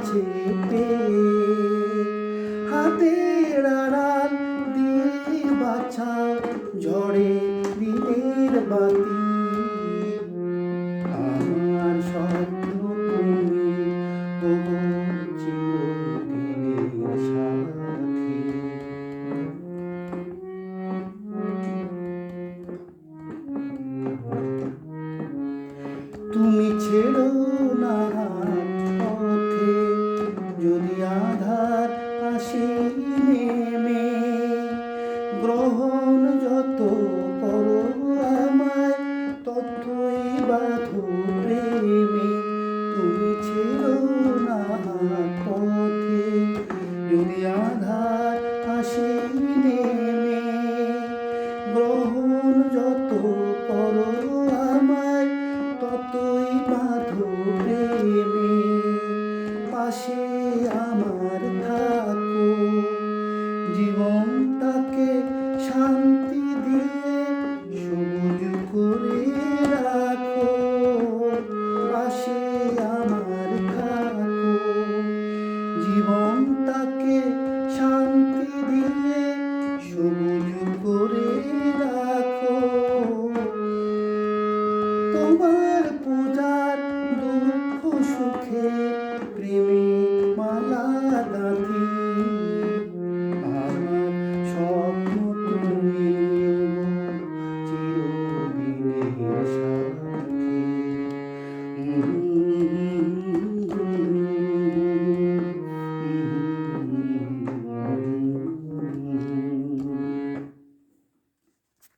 কাছে পেয়ে হাতের আড়াল দিয়ে বাঁচাও ঝড়ে দিনের বাতি আমার স্বপ্ন তুমি ওগো চিরদিনের সাথী। তুমি ছেড়ো না পথে যদি আধার আসে নেমে গ্রহণ যত করো আমায় ততই বাঁধো প্রেমে। তুমি ছেড়ো না পথে যদি আধার আসে নেমে গ্রহণ যত করো আমায় ততই বাঁধো প্রেমে। পাশে আমার থাকো জীবনটাকে শান্তি দিয়ে সবুজ করে রাখো। পাশে আমার থাকো জীবনটাকে শান্তি দিয়ে সবুজ করে রাখো। তোমার পূজার দুঃখ সুখে